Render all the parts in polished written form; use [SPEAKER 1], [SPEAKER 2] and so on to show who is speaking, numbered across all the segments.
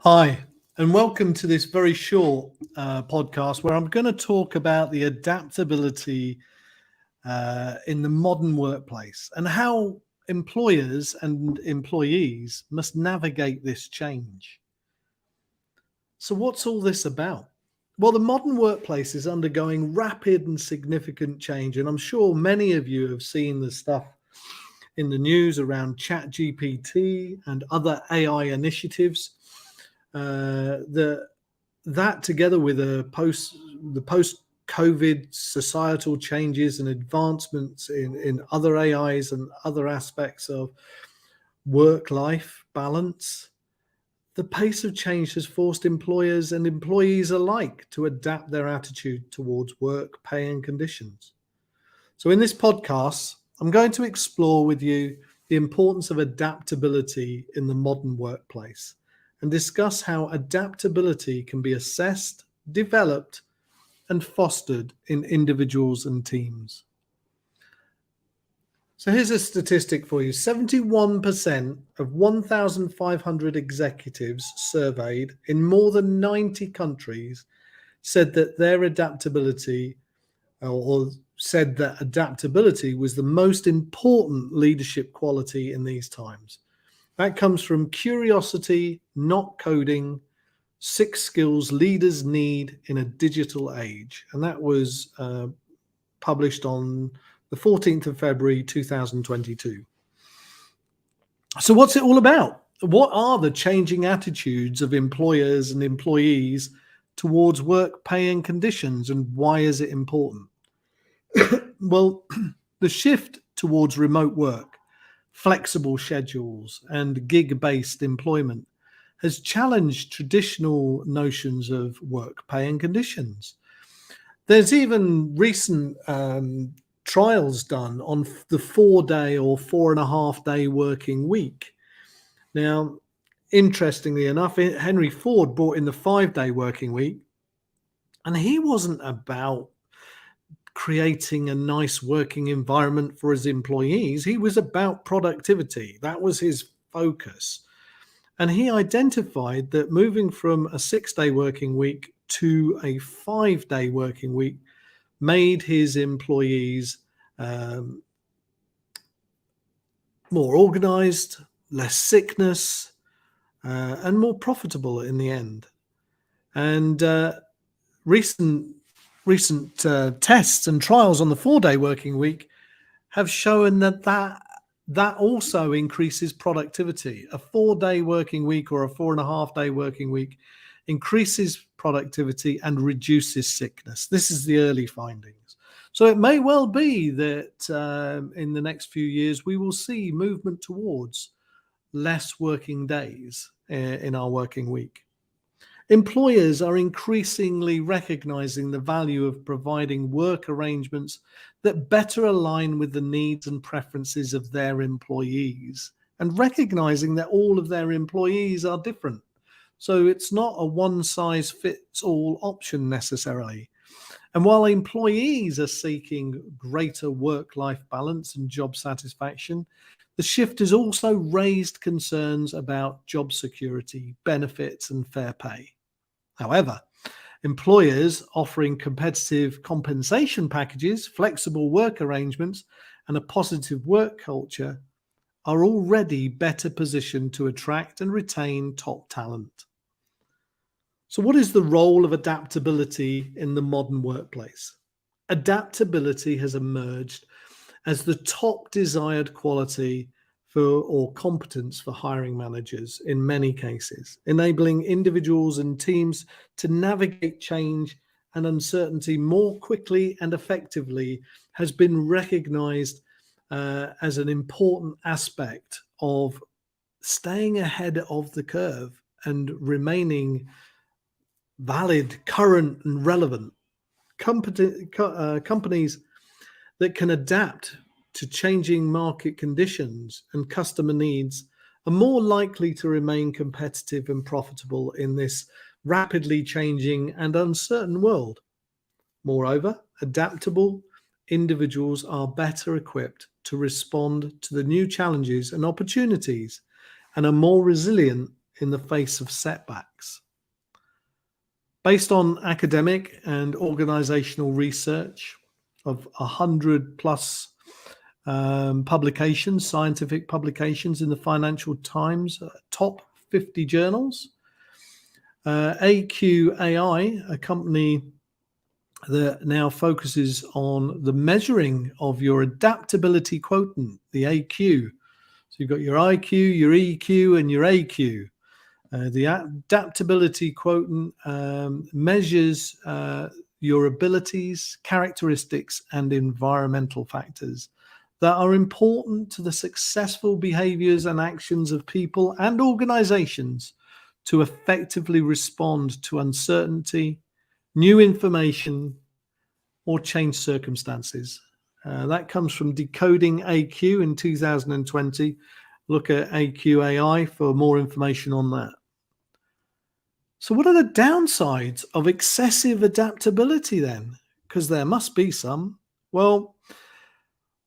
[SPEAKER 1] Hi, and welcome to this very short podcast where I'm going to talk about the adaptability in the modern workplace and how employers and employees must navigate this change. So, what's all this about? Well, the modern workplace is undergoing rapid and significant change, and I'm sure many of you have seen the stuff in the news around ChatGPT and other AI initiatives. The that together with the post COVID societal changes and advancements in other AIs and other aspects of work life balance, the pace of change has forced employers and employees alike to adapt their attitude towards work, pay, and conditions. So, in this podcast, I'm going to explore with you the importance of adaptability in the modern workplace and discuss how adaptability can be assessed, developed, and fostered in individuals and teams. So, here's a statistic for you: 71% of 1,500 executives surveyed in more than 90 countries said that their adaptability or said that adaptability was the most important leadership quality in these times. That comes from Curiosity, Not Coding, 6 Skills Leaders Need in a Digital Age. And that was published on the 14th of February 2022. So, what's it all about? What are the changing attitudes of employers and employees towards work, pay, and conditions, and why is it important? Well, the shift towards remote work, flexible schedules, and gig-based employment has challenged traditional notions of work, pay, and conditions. There's even recent trials done on the 4-day or 4.5-day working week. Now, interestingly enough, Henry Ford brought in the 5-day working week, and he wasn't about creating a nice working environment for his employees. He was about productivity. That was his focus. And he identified that moving from a 6-day working week to a 5-day working week made his employees more organized, less sickness, and more profitable in the end. And recent tests and trials on the 4-day working week have shown that also increases productivity. A 4-day working week or a 4.5-day working week increases productivity and reduces sickness. This is the early findings. So it may well be that in the next few years we will see movement towards less working days in our working week. Employers are increasingly recognizing the value of providing work arrangements that better align with the needs and preferences of their employees, and recognizing that all of their employees are different. So it's not a one-size-fits-all option necessarily. And while employees are seeking greater work-life balance and job satisfaction, the shift has also raised concerns about job security, benefits, and fair pay. However, employers offering competitive compensation packages, flexible work arrangements, and a positive work culture are already better positioned to attract and retain top talent. So, what is the role of adaptability in the modern workplace? Adaptability has emerged as the top desired quality or competence for hiring managers in many cases, enabling individuals and teams to navigate change and uncertainty more quickly and effectively has been recognized as an important aspect of staying ahead of the curve and remaining valid, current, and relevant. Companies that can adapt to changing market conditions and customer needs are more likely to remain competitive and profitable in this rapidly changing and uncertain world. Moreover, adaptable individuals are better equipped to respond to the new challenges and opportunities and are more resilient in the face of setbacks. Based on academic and organizational research of 100 plus publications, scientific publications in the Financial Times, top 50 journals, AQAI, a company that now focuses on the measuring of your adaptability quotient, the AQ. So you've got your IQ, your EQ, and your AQ. The adaptability quotient measures your abilities, characteristics, and environmental factors that are important to the successful behaviors and actions of people and organizations to effectively respond to uncertainty, new information, or changed circumstances. That comes from Decoding AQ in 2020. Look at AQAI for more information on that. So what are the downsides of excessive adaptability then? Because there must be some. Well,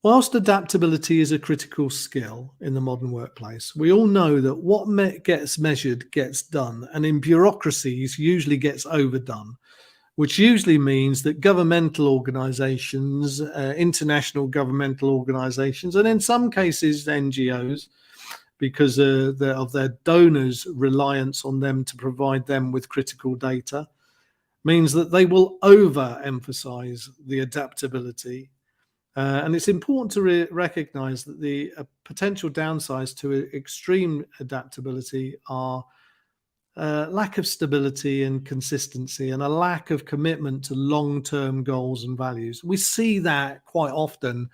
[SPEAKER 1] whilst adaptability is a critical skill in the modern workplace, we all know that what gets measured gets done, and in bureaucracies usually gets overdone, which usually means that governmental organizations, international governmental organizations, and in some cases NGOs, because of their donors' reliance on them to provide them with critical data, means that they will overemphasize the adaptability. And it's important to recognize that the potential downsides to extreme adaptability are lack of stability and consistency, and a lack of commitment to long-term goals and values. We see that quite often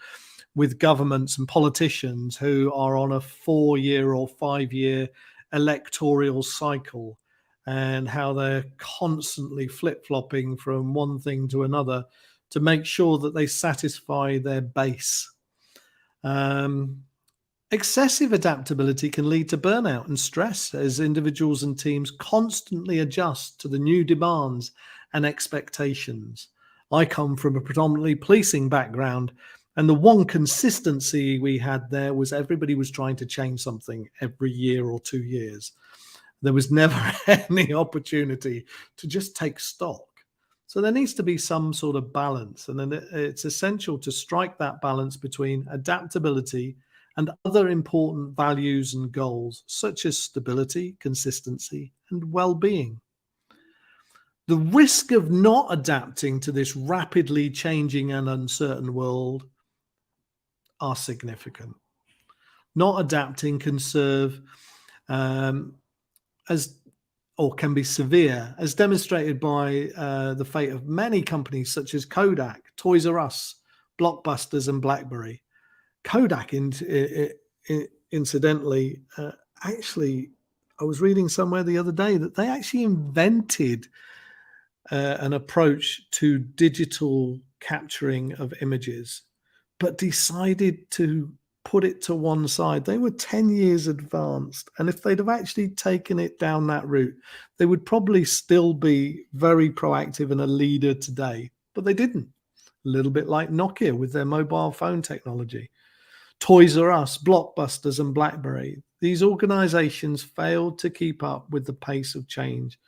[SPEAKER 1] with governments and politicians who are on a 4-year or 5-year electoral cycle, and how they're constantly flip-flopping from one thing to another to make sure that they satisfy their base. Excessive adaptability can lead to burnout and stress as individuals and teams constantly adjust to the new demands and expectations. I come from a predominantly policing background, and the one consistency we had there was everybody was trying to change something every year or 2 years. There was never any opportunity to just take stock. So there needs to be some sort of balance, and then it's essential to strike that balance between adaptability and other important values and goals, such as stability, consistency, and well-being. The risk of not adapting to this rapidly changing and uncertain world are significant. Not adapting can serve can be severe, as demonstrated by the fate of many companies such as Kodak, Toys R Us, Blockbusters, and BlackBerry. Kodak, incidentally, actually, I was reading somewhere the other day that they actually invented an approach to digital capturing of images, but decided to put it to one side. They were 10 years advanced, and if they'd have actually taken it down that route, they would probably still be very proactive and a leader today, but they didn't. A little bit like Nokia with their mobile phone technology. Toys R Us, Blockbusters, and BlackBerry. These organizations failed to keep up with the pace of change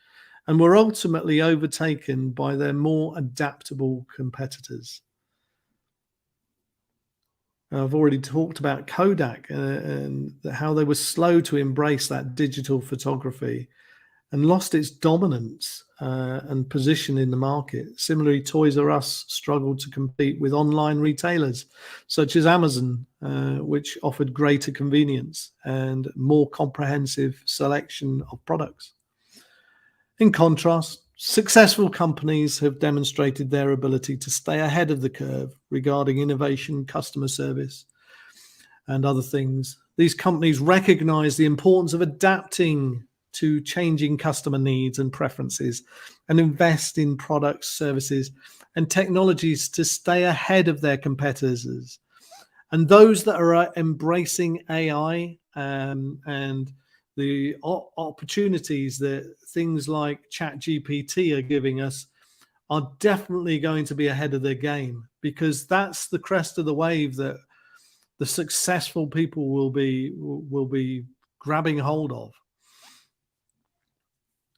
[SPEAKER 1] and were ultimately overtaken by their more adaptable competitors. I've already talked about Kodak and how they were slow to embrace that digital photography and lost its dominance and position in the market. Similarly, Toys R Us struggled to compete with online retailers such as Amazon, which offered greater convenience and more comprehensive selection of products. In contrast, successful companies have demonstrated their ability to stay ahead of the curve regarding innovation, customer service, and other things. These companies recognize the importance of adapting to changing customer needs and preferences, and invest in products, services, and technologies to stay ahead of their competitors. And those that are embracing AI and the opportunities that things like ChatGPT are giving us are definitely going to be ahead of their game, because that's the crest of the wave that the successful people will be grabbing hold of.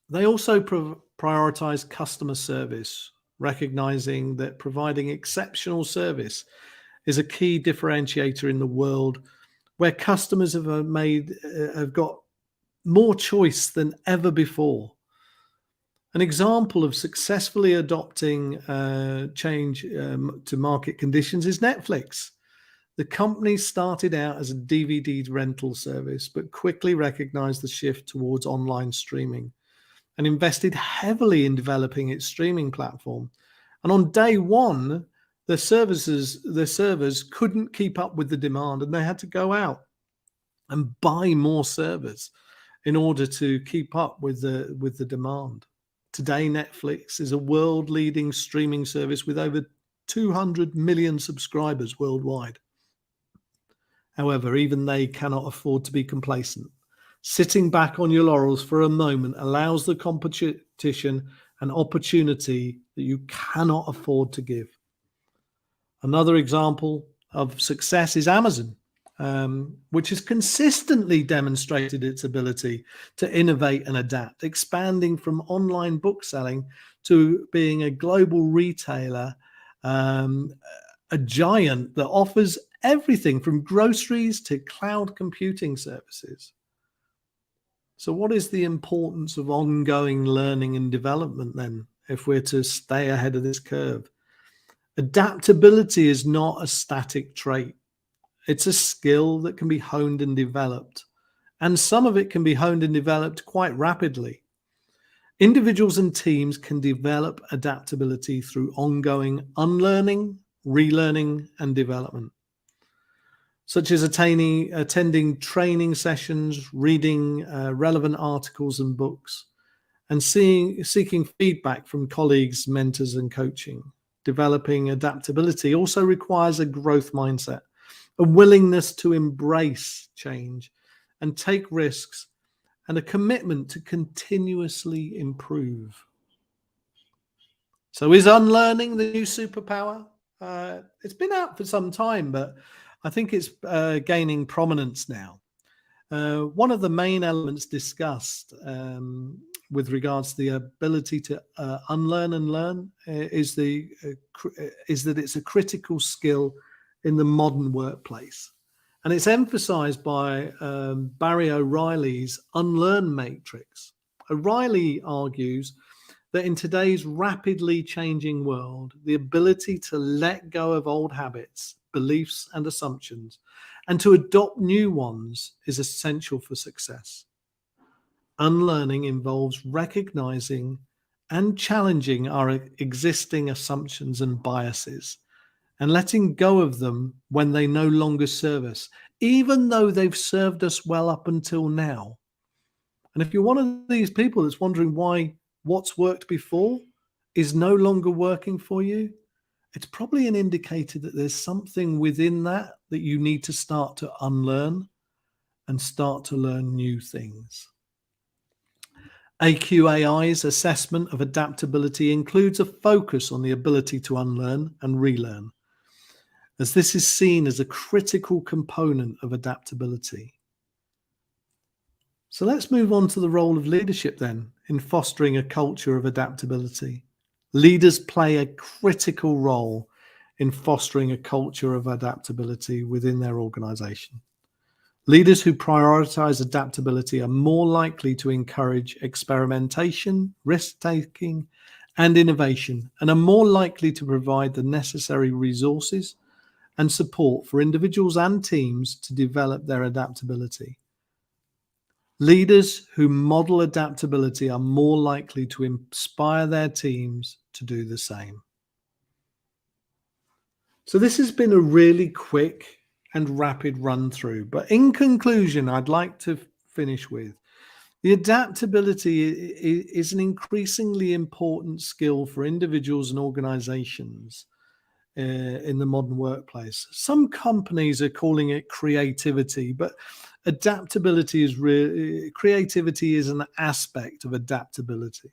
[SPEAKER 1] They also prioritize customer service, recognizing that providing exceptional service is a key differentiator in the world where customers have got more choice than ever before. An example of successfully adopting change to market conditions is Netflix. The company started out as a DVD rental service, but quickly recognized the shift towards online streaming and invested heavily in developing its streaming platform. And on day one, the servers couldn't keep up with the demand, and they had to go out and buy more servers in order to keep up with the demand. Today, Netflix is a world-leading streaming service with over 200 million subscribers worldwide. However, even they cannot afford to be complacent. Sitting back on your laurels for a moment allows the competition an opportunity that you cannot afford to give. Another example of success is Amazon, which has consistently demonstrated its ability to innovate and adapt, expanding from online book selling to being a global retailer, a giant that offers everything from groceries to cloud computing services. So what is the importance of ongoing learning and development then, if we're to stay ahead of this curve? Adaptability is not a static trait. It's a skill that can be honed and developed. And some of it can be honed and developed quite rapidly. Individuals and teams can develop adaptability through ongoing unlearning, relearning, and development, such as attending training sessions, reading relevant articles and books, and seeking feedback from colleagues, mentors, and coaching. Developing adaptability also requires a growth mindset, a willingness to embrace change and take risks, and a commitment to continuously improve. So is unlearning the new superpower? It's been out for some time, but I think it's gaining prominence now. One of the main elements discussed with regards to the ability to unlearn and learn is that it's a critical skill in the modern workplace. And it's emphasized by Barry O'Reilly's Unlearn Matrix. O'Reilly argues that in today's rapidly changing world, the ability to let go of old habits, beliefs, and assumptions, and to adopt new ones is essential for success. Unlearning involves recognizing and challenging our existing assumptions and biases and letting go of them when they no longer serve us, even though they've served us well up until now. And if you're one of these people that's wondering why what's worked before is no longer working for you, it's probably an indicator that there's something within that you need to start to unlearn and start to learn new things. AQAI's assessment of adaptability includes a focus on the ability to unlearn and relearn, as this is seen as a critical component of adaptability. So let's move on to the role of leadership then in fostering a culture of adaptability. Leaders play a critical role in fostering a culture of adaptability within their organization. Leaders who prioritize adaptability are more likely to encourage experimentation, risk-taking, and innovation, and are more likely to provide the necessary resources and support for individuals and teams to develop their adaptability. Leaders who model adaptability are more likely to inspire their teams to do the same. So this has been a really quick and rapid run through, but in conclusion, I'd like to finish with the adaptability is an increasingly important skill for individuals and organizations in the modern workplace. Some companies are calling it creativity, but adaptability is creativity is an aspect of adaptability.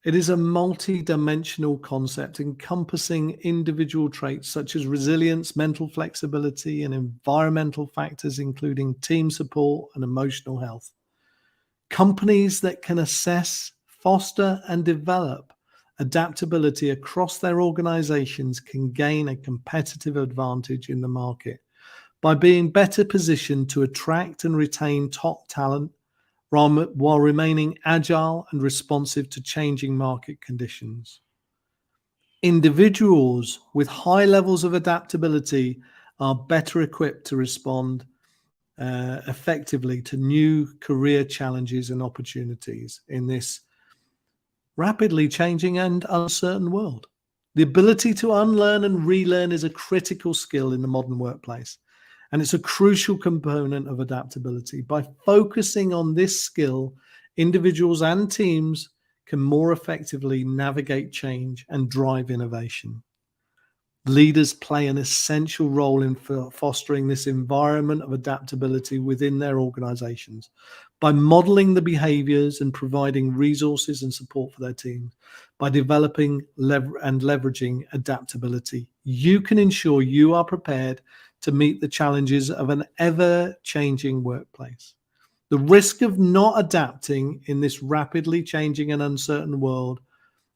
[SPEAKER 1] It is a multi-dimensional concept encompassing individual traits such as resilience, mental flexibility, and environmental factors, including team support and emotional health. Companies that can assess, foster, and develop adaptability across their organizations can gain a competitive advantage in the market by being better positioned to attract and retain top talent while remaining agile and responsive to changing market conditions. Individuals with high levels of adaptability are better equipped to respond effectively to new career challenges and opportunities in this rapidly changing and uncertain world. The ability to unlearn and relearn is a critical skill in the modern workplace, and it's a crucial component of adaptability. By focusing on this skill, individuals and teams can more effectively navigate change and drive innovation. Leaders play an essential role in fostering this environment of adaptability within their organizations by modeling the behaviors and providing resources and support for their teams. By developing and leveraging adaptability, you can ensure you are prepared to meet the challenges of an ever-changing workplace. The risk of not adapting in this rapidly changing and uncertain world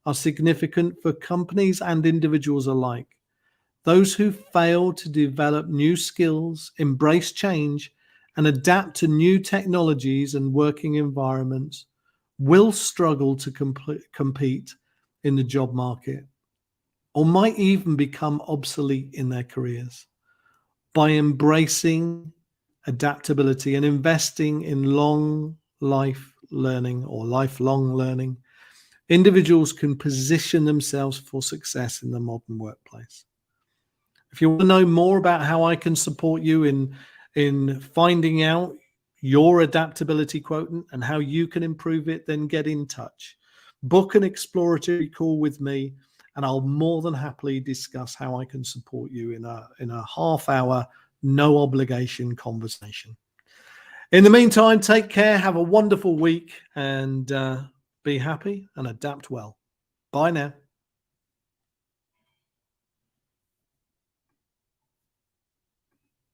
[SPEAKER 1] are significant for companies and individuals alike. Those who fail to develop new skills, embrace change, and adapt to new technologies and working environments will struggle to compete in the job market, or might even become obsolete in their careers. By embracing adaptability and investing in long life learning or lifelong learning, individuals can position themselves for success in the modern workplace. If you want to know more about how I can support you in finding out your adaptability quotient and how you can improve it, then get in touch. Book an exploratory call with me, and I'll more than happily discuss how I can support you in a half-hour, no obligation conversation. In the meantime, take care, have a wonderful week, and be happy and adapt well. Bye now.